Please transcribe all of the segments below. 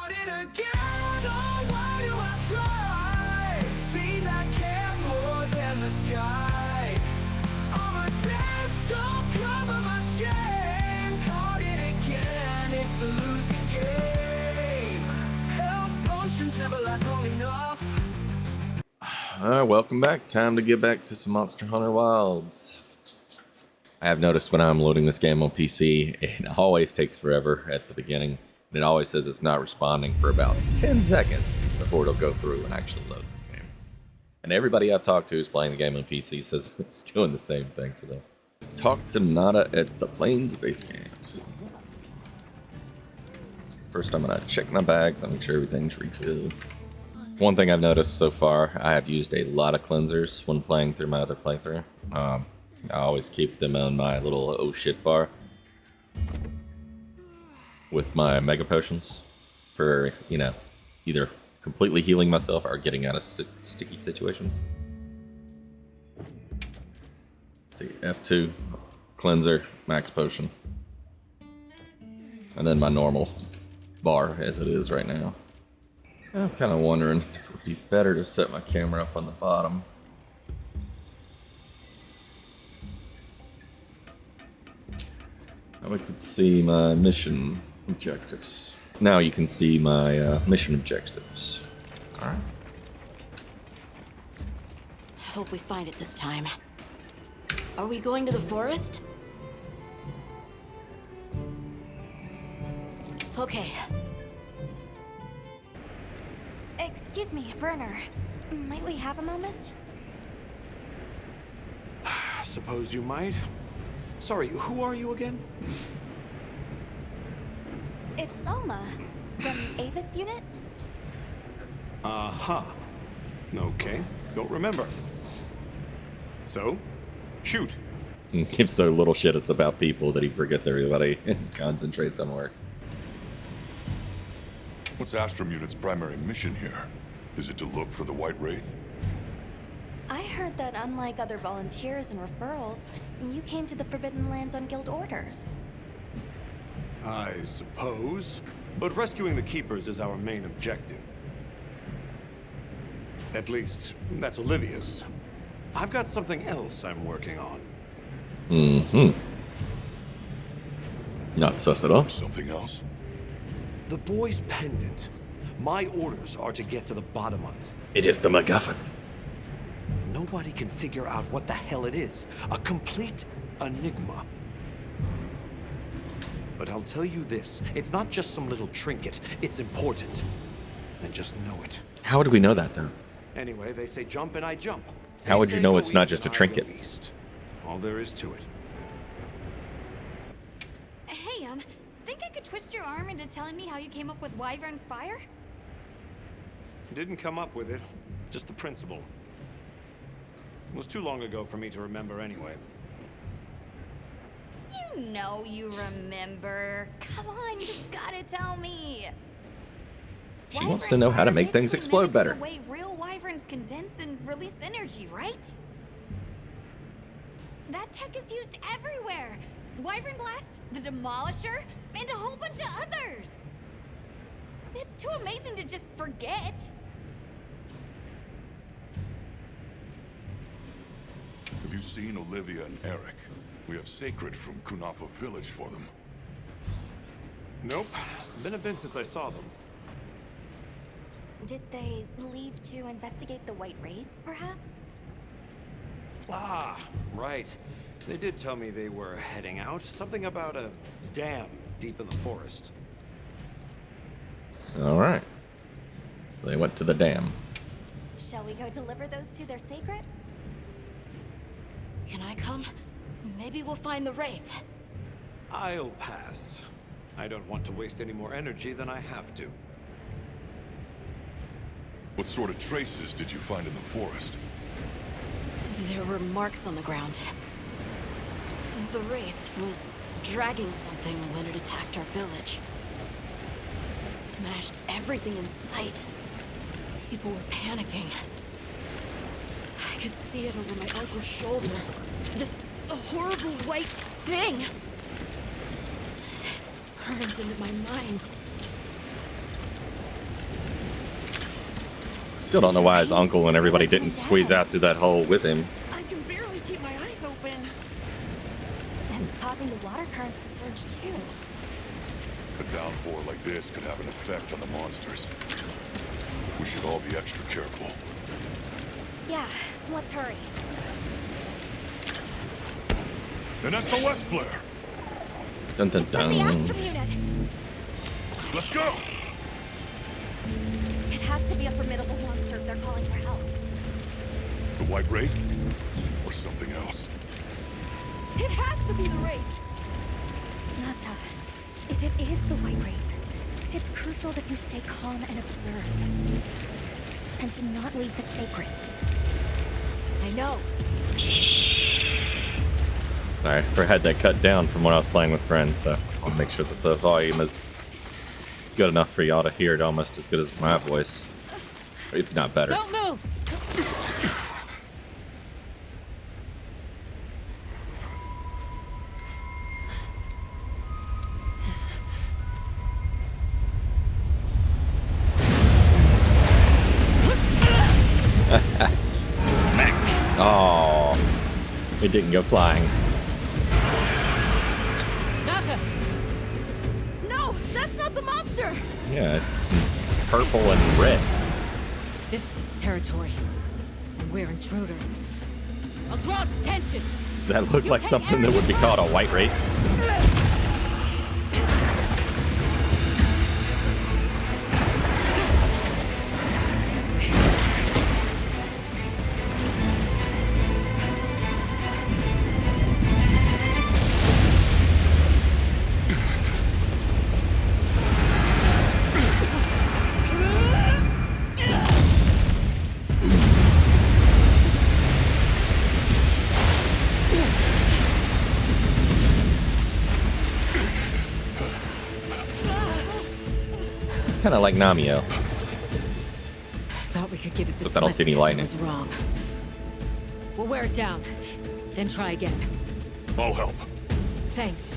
Caught it again, oh why do I try? See that care more than the sky. All the debts don't cover my shame. Caught it again, it's a losing game. Health potions never last long enough. Alright, welcome back. Time to get back to some Monster Hunter Wilds. I have noticed when I'm loading this game on PC, it always takes forever at the beginning. And it always says it's not responding for about 10 seconds before it'll go through and actually load the game. And everybody I've talked to who's playing the game on PC says it's doing the same thing for them. Talk to Nada at the Plains base camps. First I'm going to check my bags and make sure everything's refilled. One thing I've noticed so far, I have used a lot of cleansers when playing through my other playthrough. I always keep them on my little oh shit bar with my mega potions for, you know, either completely healing myself or getting out of sticky situations. Let's see, F2, cleanser, max potion. And then my normal bar as it is right now. I'm kind of wondering if it would be better to set my camera up on the bottom. Now we could see my mission objectives. Now you can see my mission objectives. Alright. I hope we find it this time. Are we going to the forest? Okay. Excuse me, Werner. Might we have a moment? Suppose you might. Sorry, who are you again? It's Alma, from Avis unit. Uh-huh. Okay, don't remember. So, shoot. He gives so little shit it's about people that he forgets everybody and concentrates on work. What's Astrum Unit's primary mission here? Is it to look for the White Wraith? I heard that unlike other volunteers and referrals, you came to the Forbidden Lands on guild orders. I suppose. But rescuing the Keepers is our main objective. At least, that's Olivia's. I've got something else I'm working on. Not sussed at all. Something else? The boy's pendant. My orders are to get to the bottom of it. It is the MacGuffin. Nobody can figure out what the hell it is. A complete enigma. But I'll tell you this, it's not just some little trinket. It's important. And just know it. How would we know that, though? Anyway, they say jump and I jump. How would They you say know go it's not east just a and I trinket? go east. All there is to it. Hey, think I could twist your arm into telling me how you came up with Wyvern's Fire? Didn't come up with it, just the principle. It was too long ago for me to remember anyway. You know you remember. Come on, you gotta tell me. She wants to know how to make things explode better. The way real wyverns condense and release energy, right? That tech is used everywhere. Wyvern Blast, the Demolisher, and a whole bunch of others. It's too amazing to just forget. Have you seen Olivia and Eric? We have sacred from Kunafa village for them. Nope. Been a bit since I saw them. Did they leave to investigate the White Wraith, perhaps? Ah, right. They did tell me they were heading out. Something about a dam deep in the forest. Alright. They went to the dam. Shall we go deliver those to their sacred? Can I come? Maybe we'll find the Wraith. I'll pass. I don't want to waste any more energy than I have to. What sort of traces did you find in the forest? There were marks on the ground. The Wraith was dragging something when it attacked our village. It smashed everything in sight. People were panicking. I could see it over my uncle's shoulder. This horrible white thing. It's burned into my mind. Still don't know why his uncle and everybody didn't squeeze out through that hole with him. I can barely keep my eyes open. And it's causing the water currents to surge too. A downpour like this could have an effect on the monsters. We should all be extra careful. Yeah, let's hurry. An SOS flare! Dun dun From the dun. Astrum unit. Let's go! It has to be a formidable monster if they're calling for help. The White Wraith? Or something else? It has to be the Wraith. Nata, if it is the White Wraith, it's crucial that you stay calm and observe. And to not leave the sacred. I know. Sorry, I had that cut down from when I was playing with friends, so I'll make sure that the volume is good enough for y'all to hear it almost as good as my voice, if not better. Don't move. Oh, it didn't go flying. Nata. No, that's not the monster. Yeah, it's purple and red. This is its territory, and we're intruders. I'll draw its attention. Does that look like something that would be called a White Wraith? Kind of like Namio. Thought we could give it Except I don't see any lightning. was wrong. We'll wear it down, then try again. I'll help. Thanks.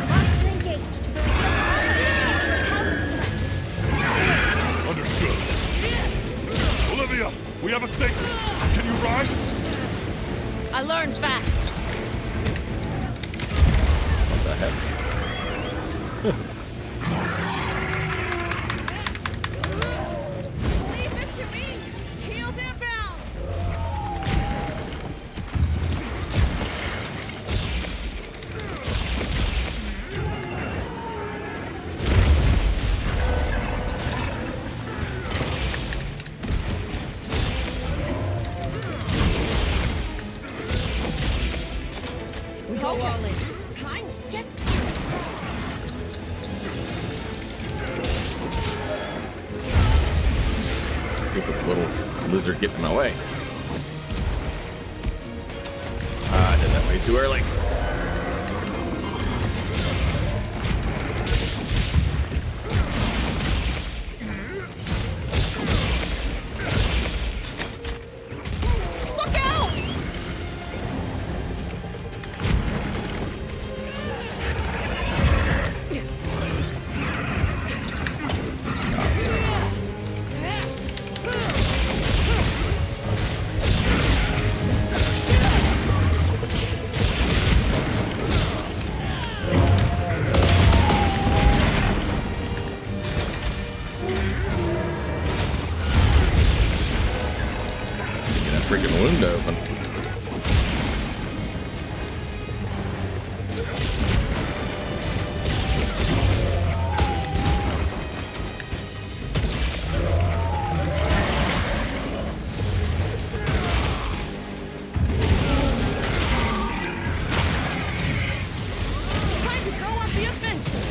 Monster engaged. Repel this threat. Understood. Olivia, we have a sacred. Can you ride? I learned fast. What the heck? Leave this to me. Heels inbound. We go all in. Time to get Stupid little lizard getting in my way. Ah, I did that way too early. Look out! Get that freaking window open. Time to go on the offensive.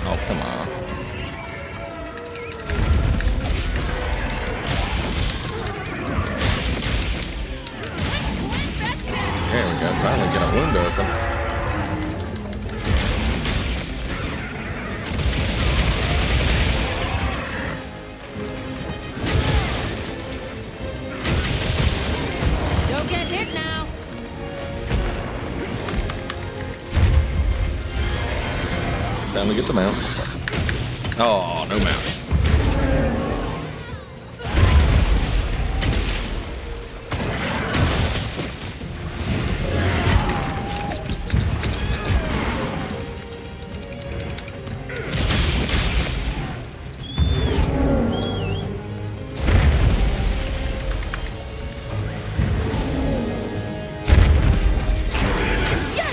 Oh, come on. There we go. Finally get a window open. Don't get hit now. time to get the mount. Oh, no mount.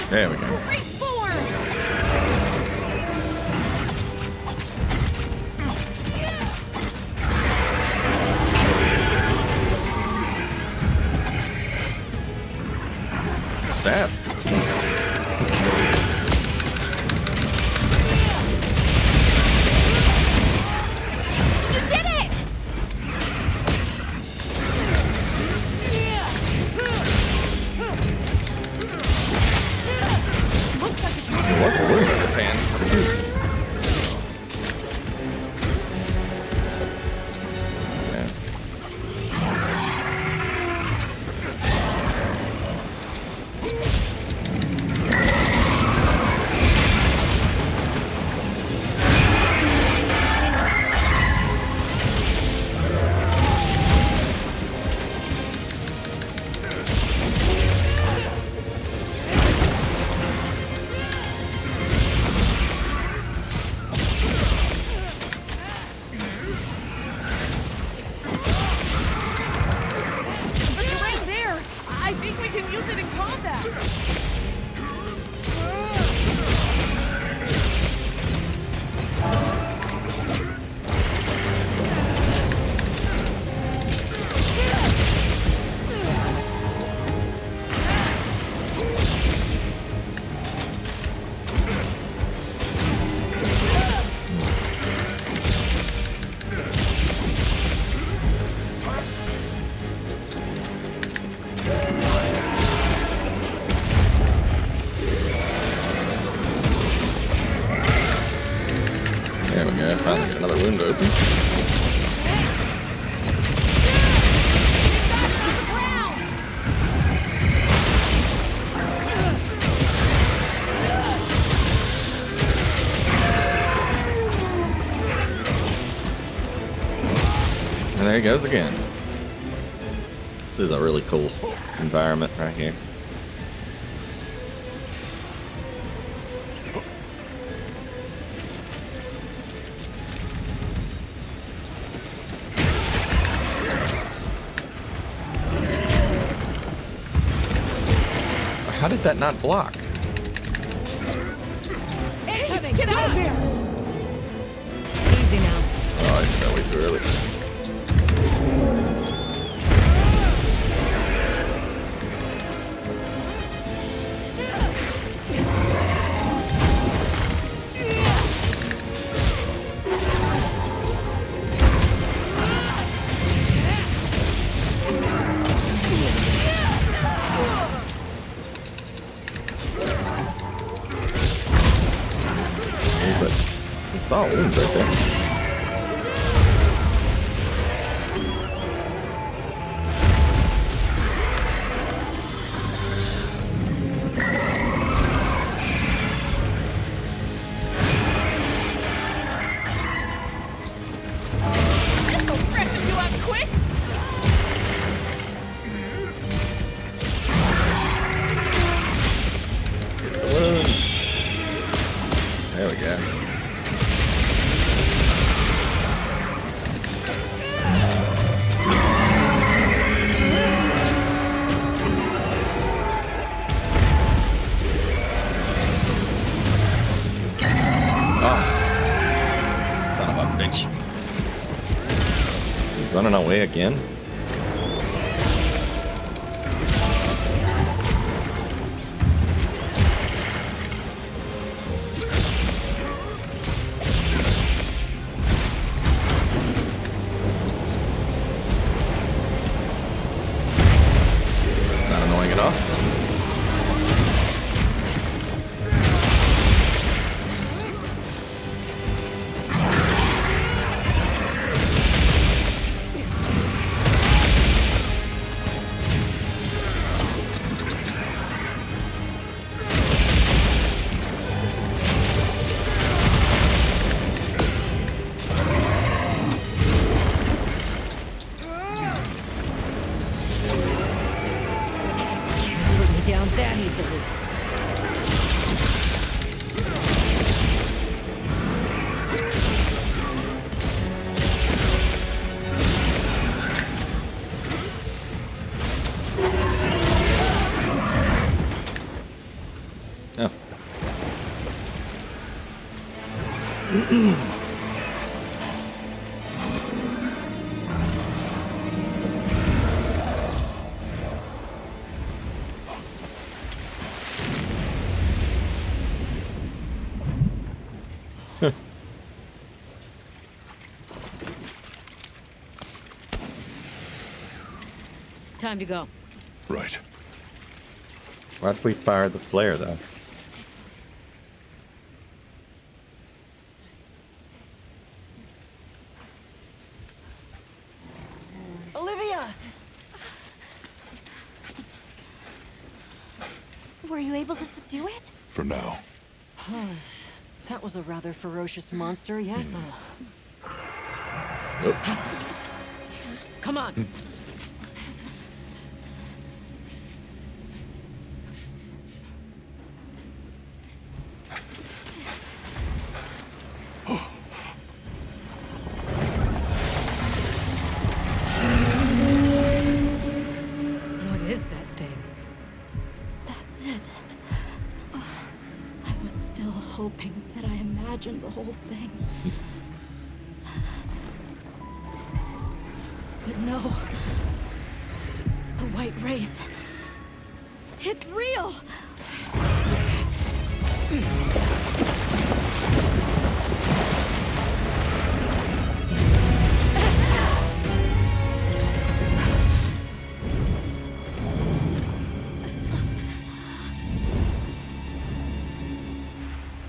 There we go. Great form! Stab. You did it! There was a wound on his hand. Yeah. The terrain's there. I think we can use it in combat. There we go. Finally got another wound open. And there he goes again. This is a really cool environment right here. How did that not block? Hey, get out of there! Easy now. Oh, I fell way too early. Just saw wounds right there. This'll freshen you up quick! There we go. Oh, son of a bitch. Is he running away again? That's not annoying at all. easily. Oh. Time to go. Right. Why did we fire the flare, though? Olivia! Were you able to subdue it? For now. That was a rather ferocious monster, yes? Nope. Come on. What is that thing? That's it. I was still hoping that I imagined the whole thing. But no. The White Wraith. It's real!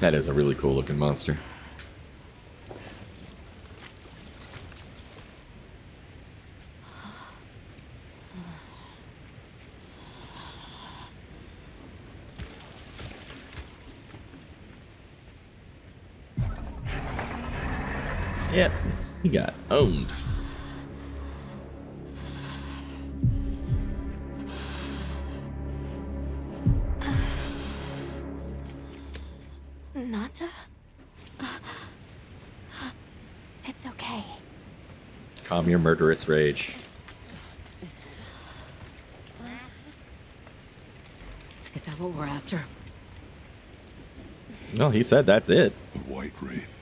That is a really cool looking monster. Yep, he got owned. Nata? It's okay. Calm your murderous rage. Is that what we're after? No, he said that's it. The White Wraith.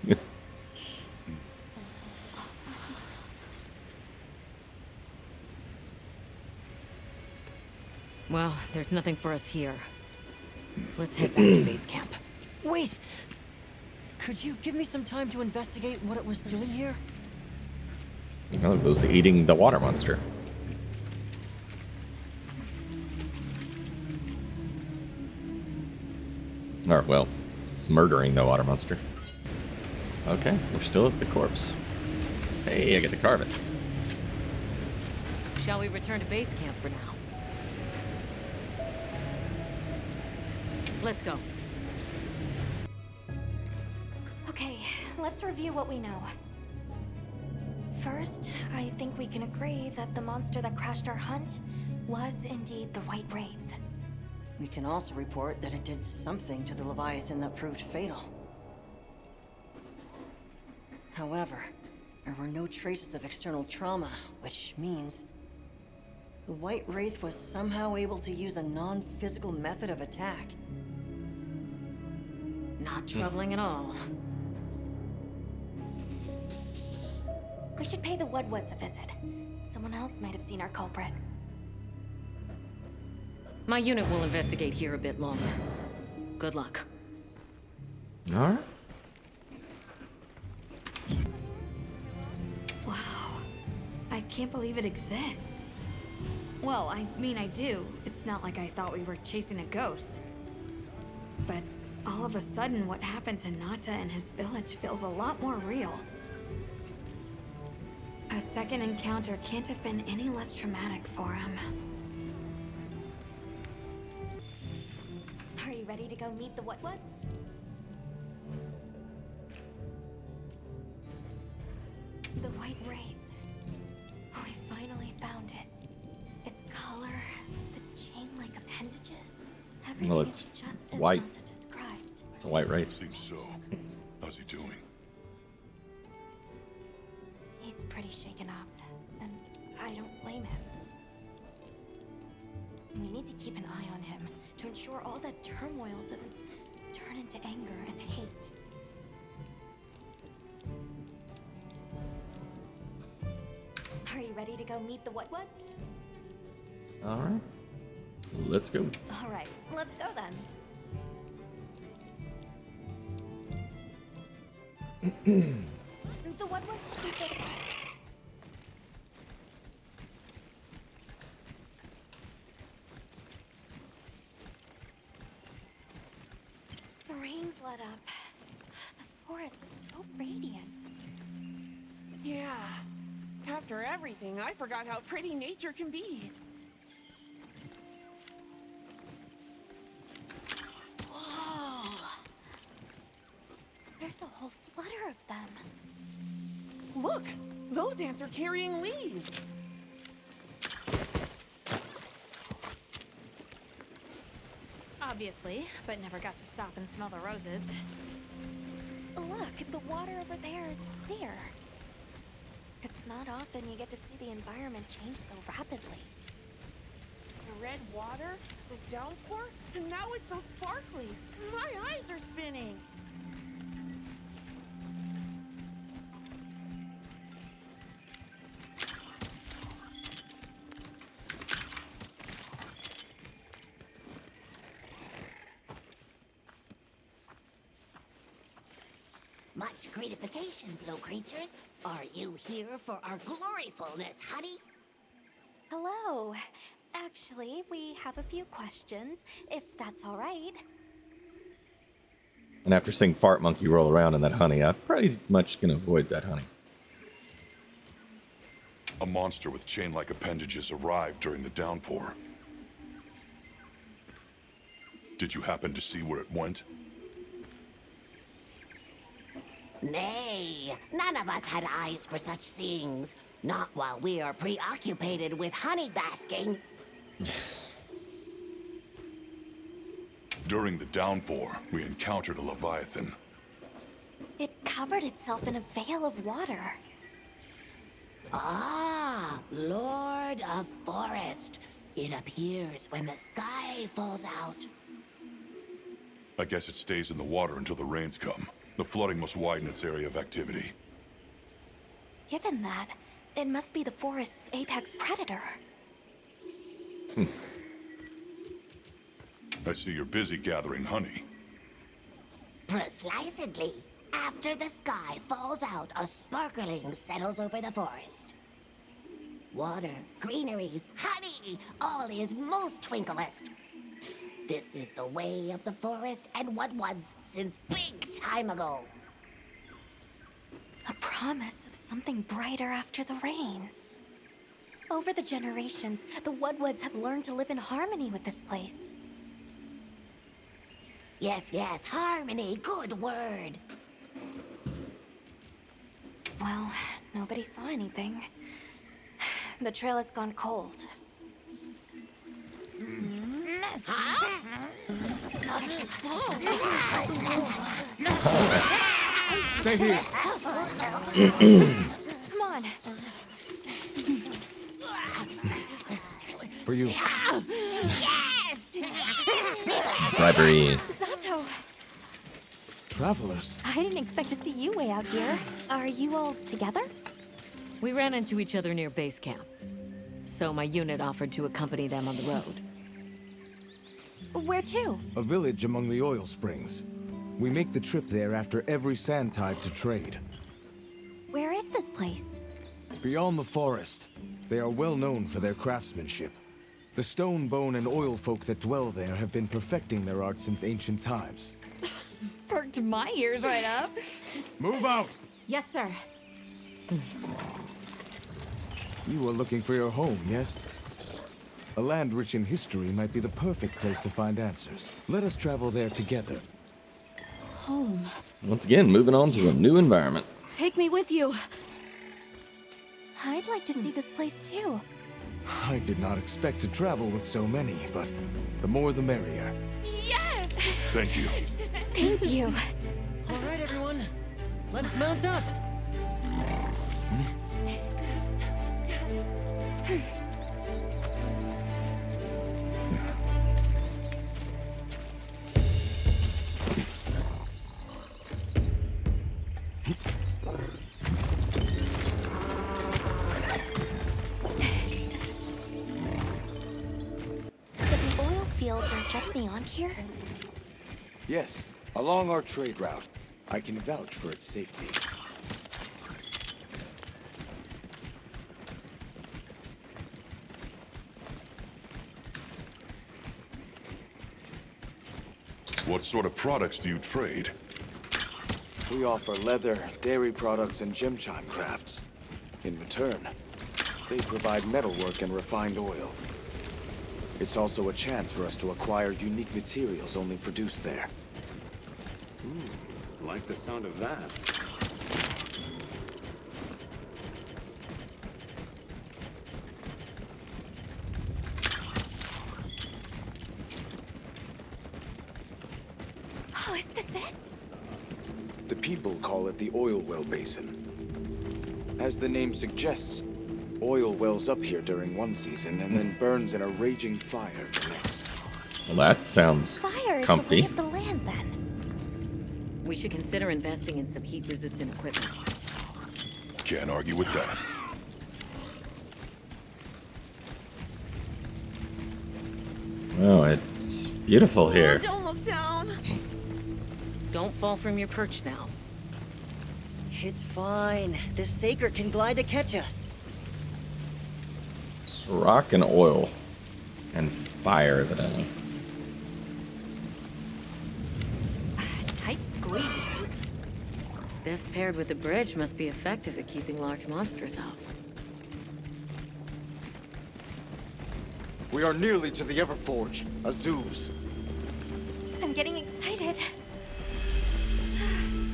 Well, there's nothing for us here. Let's head back to base camp. Wait! Could you give me some time to investigate what it was doing here? Oh, it was eating the water monster. Or, well, murdering the water monster. Okay, we're still at the corpse. Hey, I get to carve it. Shall we return to base camp for now? Let's go. Okay, let's review what we know. First, I think we can agree that the monster that crashed our hunt was indeed the White Wraith. We can also report that it did something to the Leviathan that proved fatal. However, there were no traces of external trauma, which means the White Wraith was somehow able to use a non-physical method of attack. Not troubling at all. We should pay the Woodwoods a visit. Someone else might have seen our culprit. My unit will investigate here a bit longer. Good luck. All right. Wow. I can't believe it exists. Well, I mean, I do. It's not like I thought we were chasing a ghost. But all of a sudden, what happened to Nata and his village feels a lot more real. A second encounter can't have been any less traumatic for him. Are you ready to go meet the Woodwoods? The White Wraith. We finally found it. Its color, the chain-like appendages, Well, Everything it's is just as white. Nanta described. It's the white wraith. Seems so. How's he doing? He's pretty shaken up, and I don't blame him. We need to keep an eye on him to ensure all that turmoil doesn't turn into anger and hate. Are you ready to go meet the What's? All right. Let's go. All right, let's go then. The What's should be this way. The rain's let up. The forest is so radiant. Yeah. After everything, I forgot how pretty nature can be. Whoa! There's a whole flutter of them. Look! Those ants are carrying leaves! Obviously, but never got to stop and smell the roses. Look, the water over there is clear. It's not often you get to see the environment change so rapidly. The red water, the downpour, and now it's so sparkly. My eyes are spinning. Much gratifications, low creatures. Are you here for our gloryfulness, honey? Hello. Actually, we have a few questions, if that's all right. And after seeing Fart Monkey roll around in that honey, I'm pretty much gonna avoid that honey. A monster with chain-like appendages arrived during the downpour. Did you happen to see where it went? Nay, none of us had eyes for such things. Not while we are preoccupied with honey basking. During the downpour, we encountered a leviathan. It covered itself in a veil of water. Ah, Lord of Forest. It appears when the sky falls out. I guess it stays in the water until the rains come. The flooding must widen its area of activity. Given that, it must be the forest's apex predator. I see you're busy gathering honey. Precisely. After the sky falls out, a sparkling settles over the forest. Water, greeneries, honey, all is most twinklest. This is the way of the forest and what was since big time ago. A promise of something brighter after the rains. Over the generations, the Wudwoods have learned to live in harmony with this place. Yes, yes, harmony, good word. Well, nobody saw anything. The trail has gone cold. Stay here. Come on. For you. Yes! Library. Zato! Travelers. I didn't expect to see you way out here. Are you all together? We ran into each other near base camp. So my unit offered to accompany them on the road. Where to? A village among the oil springs. We make the trip there after every sand tide to trade. Where is this place? Beyond the forest, they are well known for their craftsmanship. The stone, bone, and oil folk that dwell there have been perfecting their art since ancient times. Perked my ears right up. Move out! Yes, sir. You are looking for your home, yes? A land rich in history might be the perfect place to find answers. Let us travel there together. Home. Once again, moving on to a new environment. Take me with you. I'd like to see this place too. I did not expect to travel with so many, but the more the merrier. Yes! Thank you. Thank you. All right, everyone. Let's mount up. So the oil fields are just beyond here? Yes, along our trade route. I can vouch for its safety. What sort of products do you trade? We offer leather, dairy products, and gem chime crafts. In return, they provide metalwork and refined oil. It's also a chance for us to acquire unique materials only produced there. Like the sound of that. Oh, is this it? The people call it the oil well basin. As the name suggests, oil wells up here during one season and then burns in a raging fire the next. Well, that sounds Fire is comfy. the way of the land, then. We should consider investing in some heat-resistant equipment. Can't argue with that. Oh, it's beautiful here. Don't look down. Don't fall from your perch now. It's fine. This Saker can glide to catch us. It's rock and oil. And fire, evidently. Tight squeeze. This paired with the bridge must be effective at keeping large monsters out. We are nearly to the Everforge, Azuz. I'm getting excited.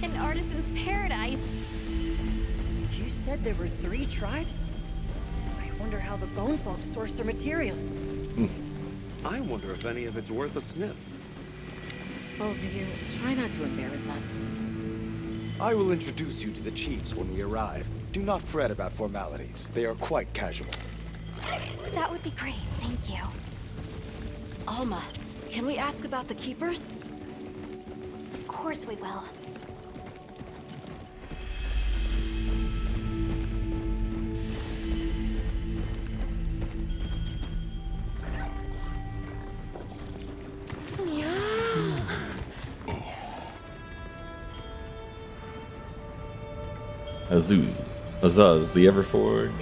An artisan's paradise. You said there were 3 tribes? I wonder how the bone folks source their materials. I wonder if any of it's worth a sniff. Both of you, try not to embarrass us. I will introduce you to the chiefs when we arrive. Do not fret about formalities. They are quite casual. That would be great, thank you. Alma, can we ask about the keepers? Of course we will. Azuz, the Everforge.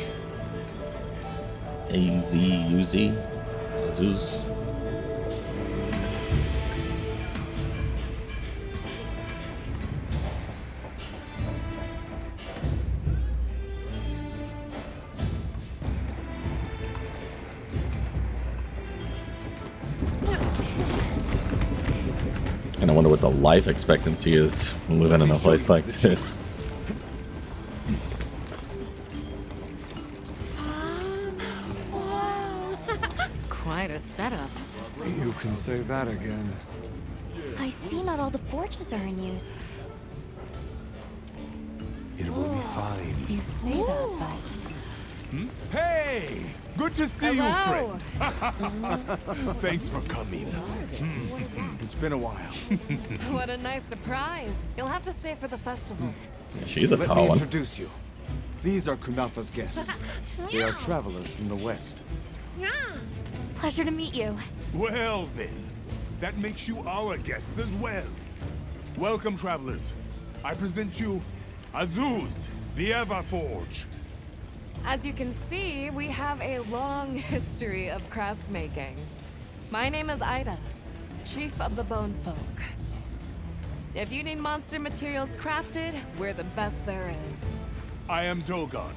A-Z-U-Z. Azuz. And I wonder what the life expectancy is living in a place like this. Quite a setup. You can say that again. I see not all the forges are in use. It will be fine. You say that, but... Hey! Good to see you, Hello! friend. Thanks for coming. It's been a while. What a nice surprise. You'll have to stay for the festival. Yeah, she's a Let tall me one. introduce you. These are Kunafa's guests. They are travelers from the west. Pleasure to meet you. Well then, that makes you our guests as well. Welcome, travelers. I present you Azuz, the Everforge. As you can see, we have a long history of crafts making. My name is Ida, Chief of the Bone Folk. If you need monster materials crafted, we're the best there is. I am Dolgod.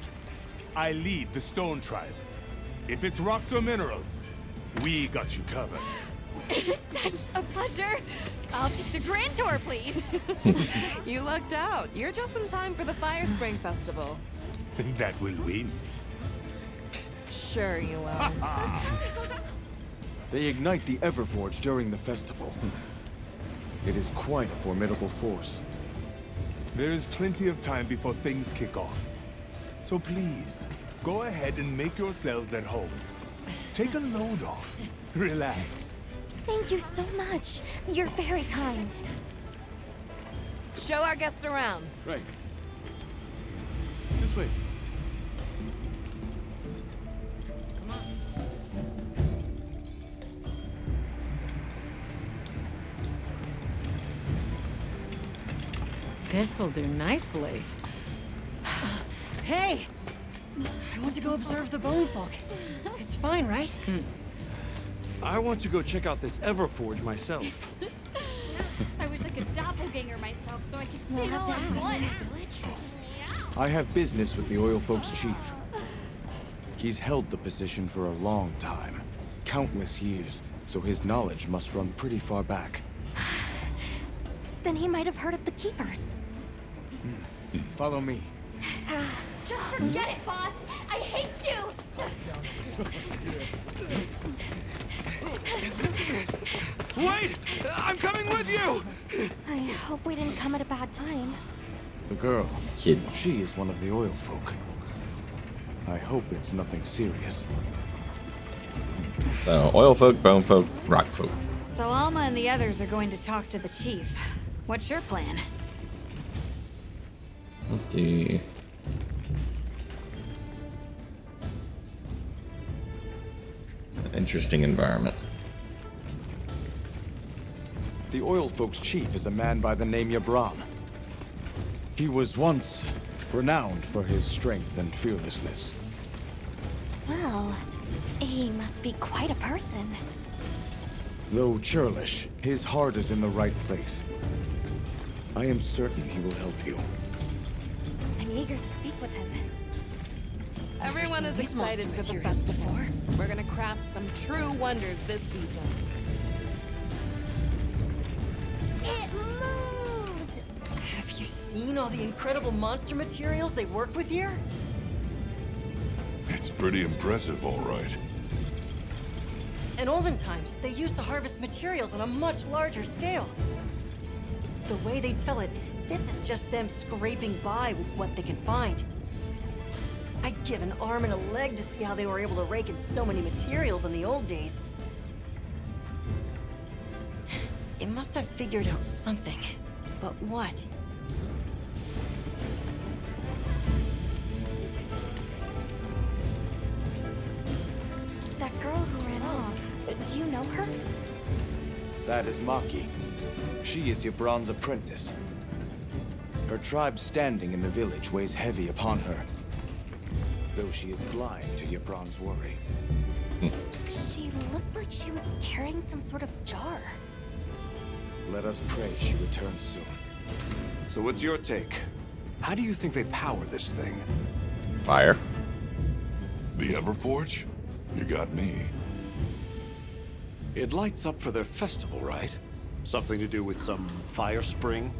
I lead the Stone Tribe. If it's rocks or minerals, we got you covered. It is such a pleasure. I'll take the grand tour, please. You lucked out. You're just in time for the Fire Spring Festival. That will win. Sure you are. They ignite the Everforge during the festival. It is quite a formidable force. There is plenty of time before things kick off. So please, go ahead and make yourselves at home. Take a load off. Relax. Thank you so much. You're very kind. Show our guests around. Right. This way. Come on. This will do nicely. Hey! I want to go observe the bone folk. It's fine, right? I want to go check out this Everforge myself. I wish I could doppelganger myself so I could see We'll it have all to at ask. once. I have business with the Oil Folks chief. He's held the position for a long time. Countless years, so his knowledge must run pretty far back. Then he might have heard of the Keepers. Follow me. Just forget it, boss! I hate you! Wait! I'm coming with you! I hope we didn't come at a bad time. The girl. Kids. She is one of the Oil Folk. I hope it's nothing serious. So, oil folk, bone folk, rock folk. So Alma and the others are going to talk to the chief. What's your plan? Let's see. Interesting environment. The Oil Folks chief is a man by the name Yabran. He was once renowned for his strength and fearlessness. Well, he must be quite a person. Though churlish, his heart is in the right place. I am certain he will help you. I'm eager to speak with him. Everyone is seen these excited monster for the materials festival. before. We're gonna craft some true wonders this season. It moves! Have you seen all the incredible monster materials they work with here? It's pretty impressive, all right. In olden times, they used to harvest materials on a much larger scale. The way they tell it, this is just them scraping by with what they can find. I'd give an arm and a leg to see how they were able to rake in so many materials in the old days. It must have figured out something. But what? That girl who ran off, do you know her? That is Maki. She is Yabran's apprentice. Her tribe's standing in the village weighs heavy upon her. Though she is blind to Yabran's worry. She looked like she was carrying some sort of jar. Let us pray she returns soon. So what's your take? How do you think they power this thing? Fire. The Everforge? You got me. It lights up for their festival, right? Something to do with some fire spring?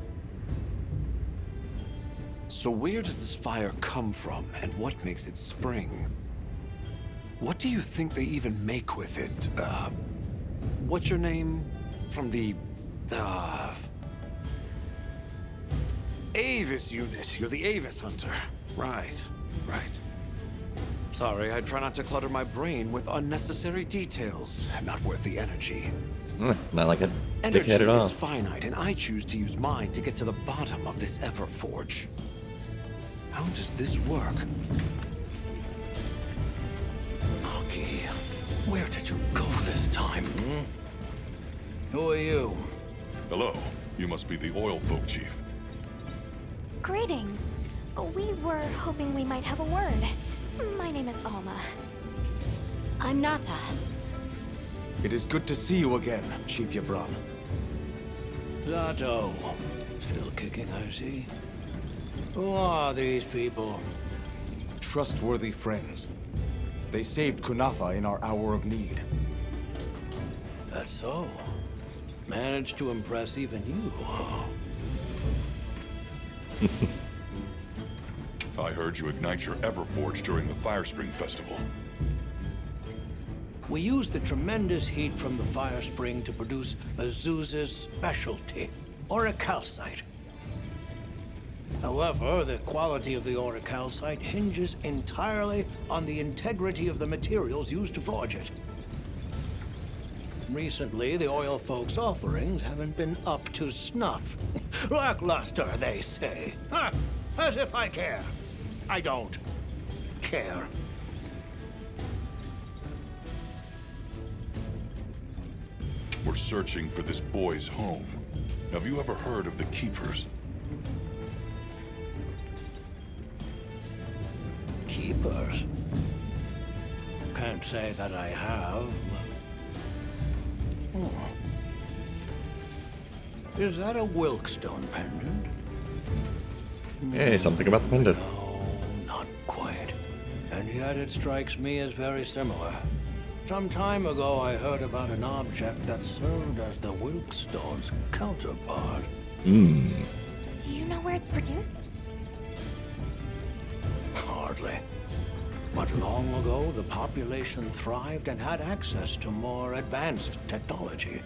So where does this fire come from, and what makes it spring? What do you think they even make with it? What's your name? From the, Avis unit. You're the Avis hunter. Right, right. Sorry, I try not to clutter my brain with unnecessary details. Not worth the energy. Not like a Energy dickhead at all. is finite, and I choose to use mine to get to the bottom of this Everforge. How does this work? Maki, where did you go this time? Who are you? Hello. You must be the Oil Folk chief. Greetings. We were hoping we might have a word. My name is Alma. I'm Nata. It is good to see you again, Chief Yabran. Zato. Still kicking, I see. Who are these people? Trustworthy friends. They saved Kunafa in our hour of need. That's so. Managed to impress even you, huh? I heard you ignite your Everforge during the Firespring Festival. We use the tremendous heat from the fire spring to produce Azuz's specialty, auricalcite. However, the quality of the auricalcite hinges entirely on the integrity of the materials used to forge it. Recently, the oil folks' offerings haven't been up to snuff. Lackluster, they say. Huh, as if I care. I don't care. We're searching for this boy's home. Have you ever heard of the Keepers? Keepers? Can't say that I have. Oh. Is that a Wilkstone pendant? Hey, something about the pendant. No, not quite. And yet it strikes me as very similar. Some time ago, I heard about an object that served as the Wilkstone's counterpart. Hmm. Do you know where it's produced? Hardly. But long ago, the population thrived and had access to more advanced technology.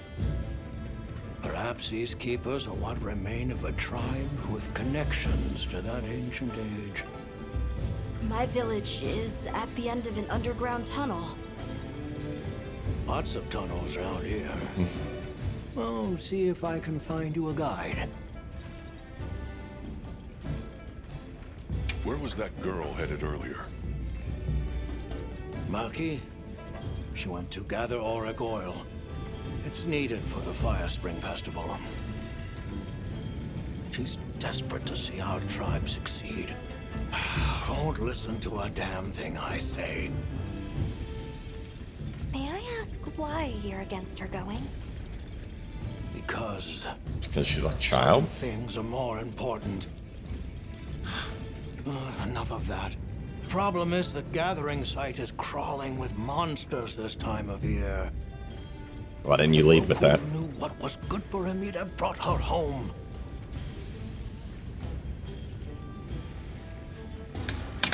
Perhaps these keepers are what remain of a tribe with connections to that ancient age. My village is at the end of an underground tunnel. Lots of tunnels around here. Well, see if I can find you a guide. Where was that girl headed earlier? Maki? She went to gather auric oil. It's needed for the Fire Spring Festival. She's desperate to see our tribe succeed. Won't listen to a damn thing I say. May I ask why you're against her going? Because she's a child? Some things are more important. Enough of that. Problem is the gathering site is crawling with monsters this time of year. Why didn't you lead with that? Knew what was good for him, he'd have brought her home.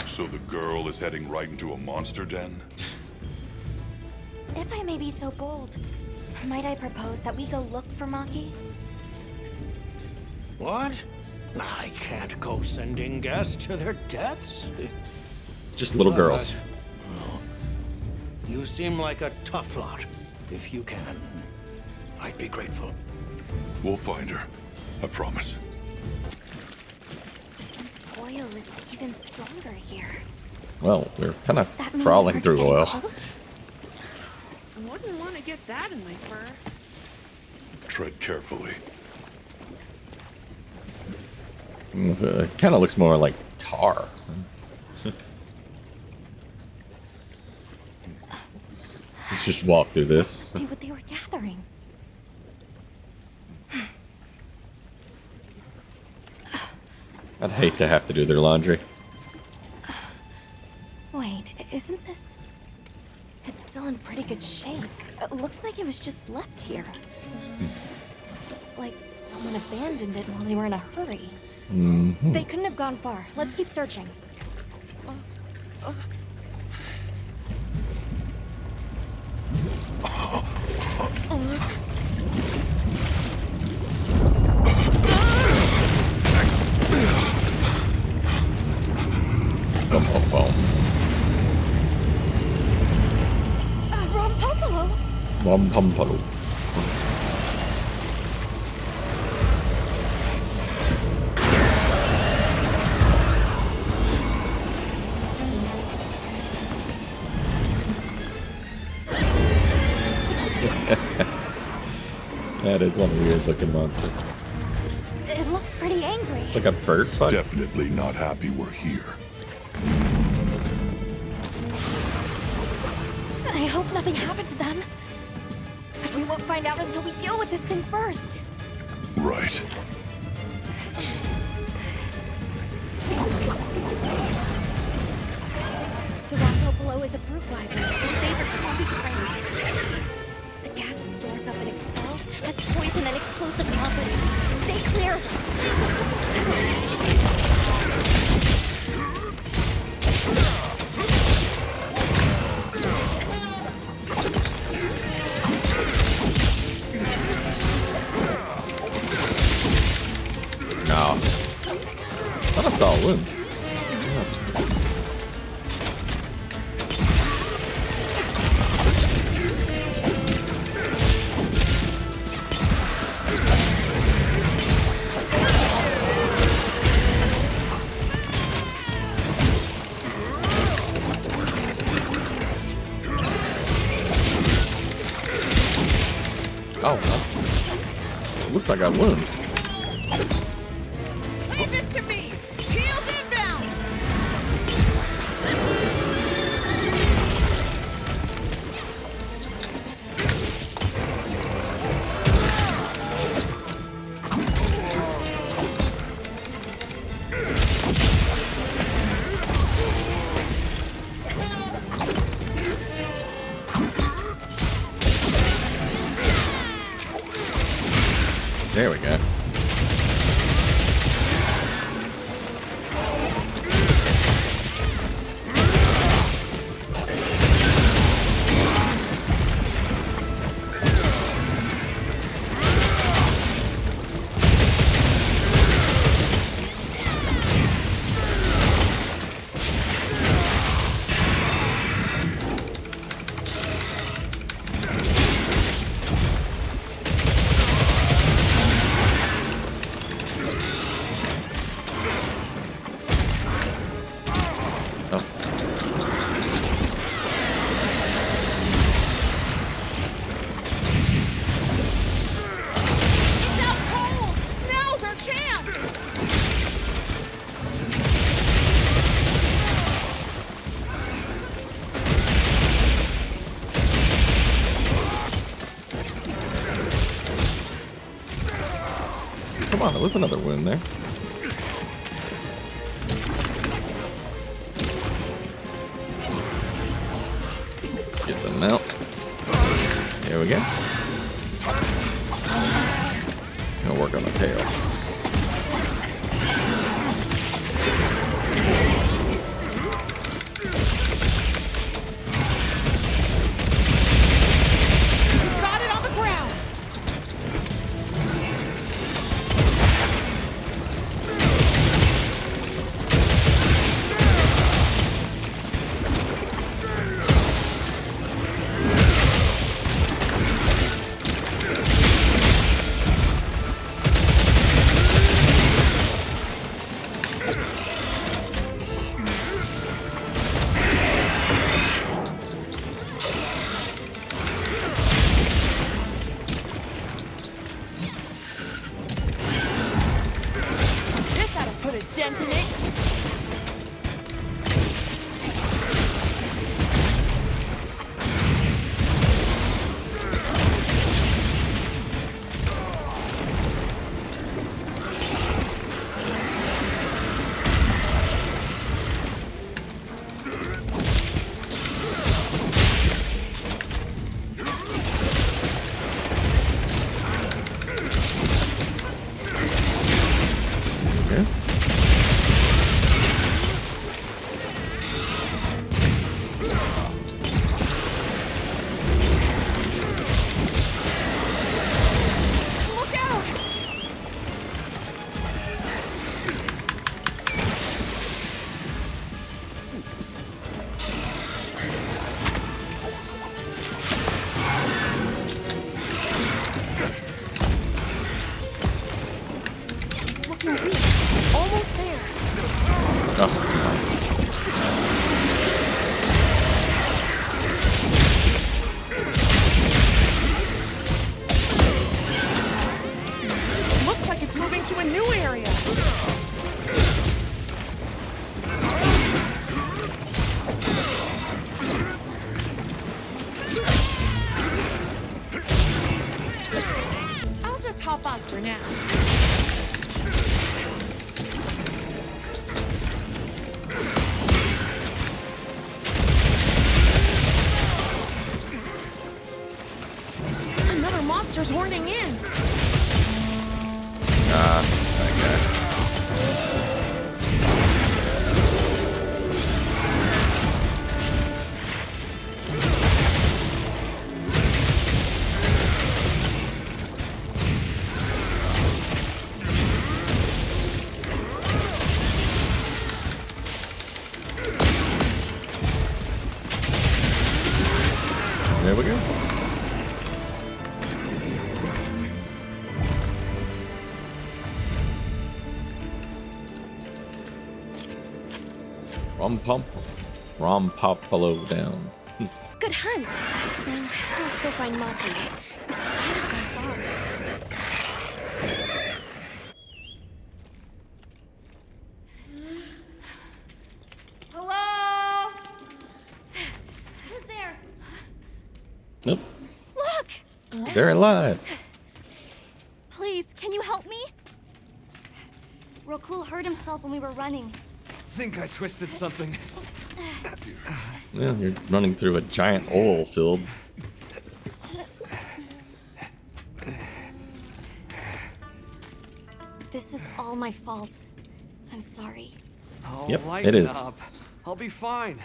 So the girl is heading right into a monster den? If I may be so bold, might I propose that we go look for Maki? What? I can't go sending guests to their deaths. Just little girls. Well, you seem like a tough lot. If you can, I'd be grateful. We'll find her. I promise. The scent of oil is even stronger here. Well, we're kind Does of that mean crawling we're through getting oil. close? I wouldn't want to get that in my fur. Tread carefully. It kind of looks more like tar. Let's just walk through this. Must be what they were gathering. I'd hate to have to do their laundry. Wait, isn't this... It's still in pretty good shape. It looks like it was just left here. Like someone abandoned it while they were in a hurry. Mm-hmm. They couldn't have gone far. Let's keep searching. Rompopolo! Rompopolo. That is one weird looking monster. It looks pretty angry. It's like a bird bug. Definitely not happy we're here. I hope nothing happened to them. But we won't find out until we deal with this thing first. Right. The Rompopolo is a brute wyvern that favors swampy terrain. The gas it stores up and expels has poison and explosive properties. Stay clear! wound. Oh, looks like I won. Leave this to me! Heels inbound! There we go. Come on, there was another wound there. Let's get them out. There we go. Gonna work on the tail. Got it on the ground! Dent in it. Looks like it's moving to a new area. I'll just hop off for now. Another monster's horning in. we go. Rompopolo down. Good hunt. Now, let's go find Maki. But she can't have gone far. Hello? Who's there? Nope. Look! They're alive. Please, can you help me? Rokul hurt himself when we were running. Think I twisted something. Yeah, you're running through a giant oil field. This is all my fault. I'm sorry. Oh, Yep, lighten it is. up. I'll be fine.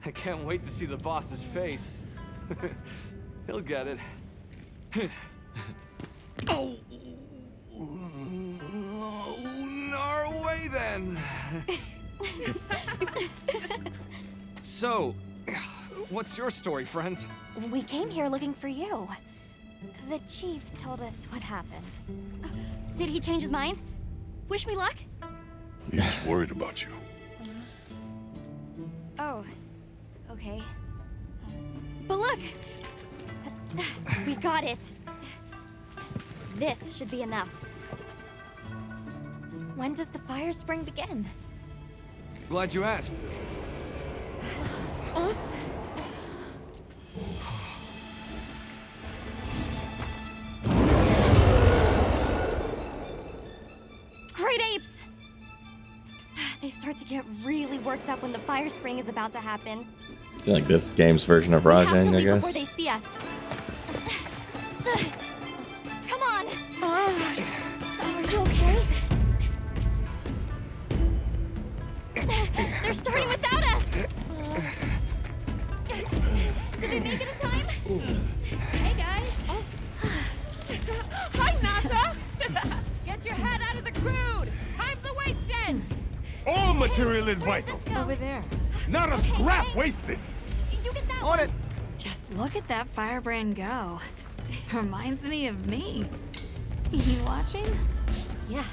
I can't wait to see the boss's face. He'll get it. Oh! Our way then. So, what's your story, friends? We came here looking for you. The chief told us what happened. Did he change his mind? Wish me luck? He's worried about you. Oh, okay. But look! We got it. This should be enough. When does the fire spring begin? Glad you asked. Great apes! They start to get really worked up when the fire spring is about to happen. It's like this game's version of We have to Rajang, I leave before guess. they see us. Come on! Are you okay? They're starting without us! Did we make it in time? Hey, guys. Hi, Nata! Get your head out of the crude! Time's a wasting! All material is vital. Over there. Not a scrap wasted. You get that On one. it! Just look at that firebrand go. Reminds me of me. You watching? Yeah.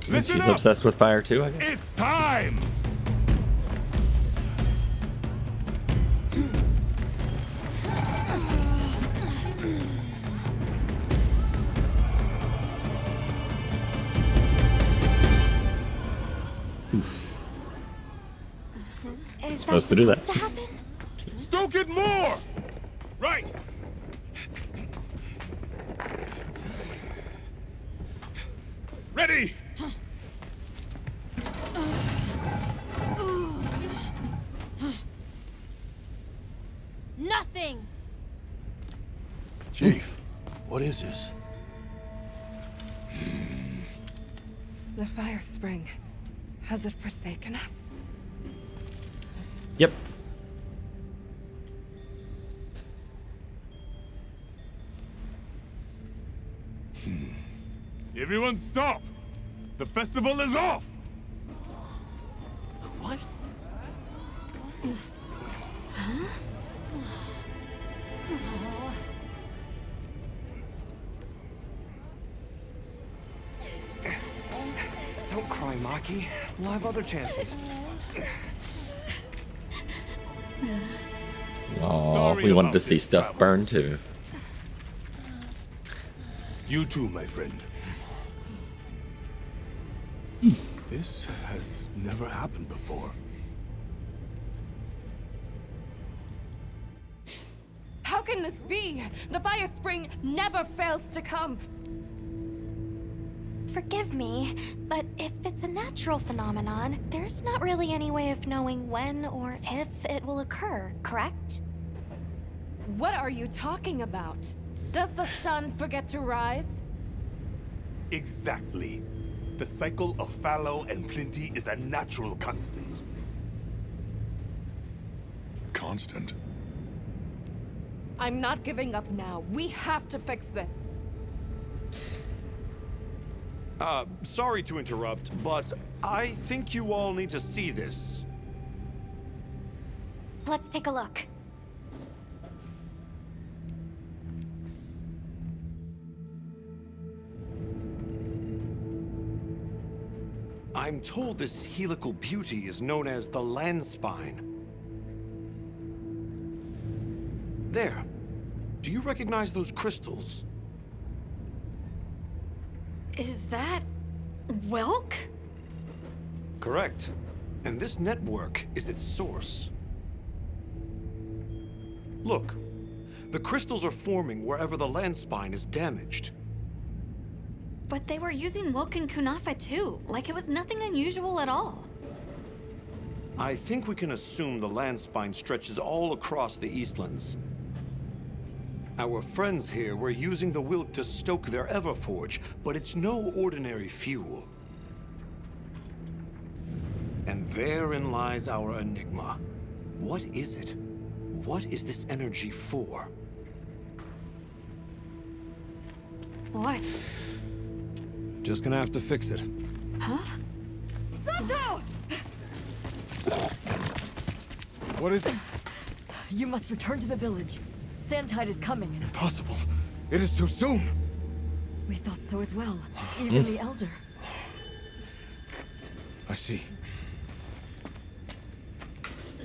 Listen She's up. obsessed with fire too, I guess. It's time. Is Supposed to do that. supposed to happen? Stoke it more. Right. Ready. Nothing! Chief, what is this? The fire spring. Has it forsaken us? Yep. Everyone stop. The festival is off. What? Don't cry, Maki. We'll have other chances. Oh, Sorry we wanted about to see this, stuff burn too. You too, my friend. This has never happened before. How can this be? The fire spring never fails to come. Forgive me, but if it's a natural phenomenon, there's not really any way of knowing when or if it will occur, correct? What are you talking about? Does the sun forget to rise? Exactly. The cycle of fallow and plenty is a natural constant. Constant. I'm not giving up now. We have to fix this. Sorry to interrupt, but I think you all need to see this. Let's take a look. I'm told this helical beauty is known as the land spine. There. Do you recognize those crystals? Is that... Welk? Correct. And this network is its source. Look. The crystals are forming wherever the land spine is damaged. But they were using Welk and Kunafa too, like it was nothing unusual at all. I think we can assume the land spine stretches all across the Eastlands. Our friends here were using the Wilk to stoke their Everforge, but it's no ordinary fuel. And therein lies our enigma. What is it? What is this energy for? What? Just gonna have to fix it. Huh? Santo! What is it? You must return to the village. Sandtide is coming. Impossible. It is too soon. We thought so as well. Even the Elder. I see.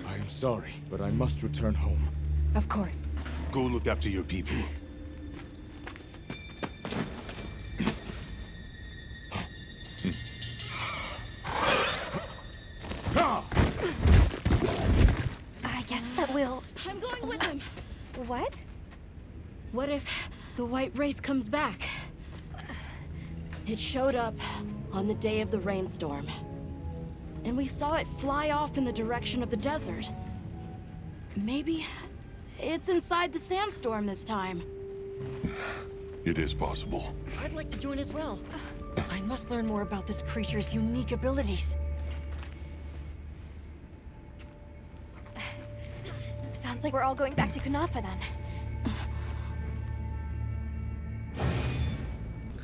I am sorry, but I must return home. Of course. Go look after your people. I guess that we'll... I'm going with him. What? What if the White Wraith comes back? It showed up on the day of the rainstorm. And we saw it fly off in the direction of the desert. Maybe it's inside the sandstorm this time. It is possible. I'd like to join as well. I must learn more about this creature's unique abilities. Sounds like we're all going back to Kunafa then.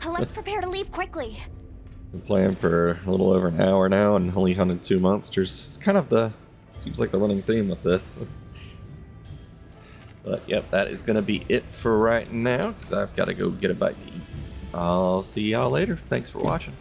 Let's prepare to leave quickly. Been playing for a little over an hour now and only hunted 2 monsters. It's kind of seems like the running theme with this. But yep, that is going to be it for right now because I've got to go get a bite to eat. I'll see y'all later. Thanks for watching.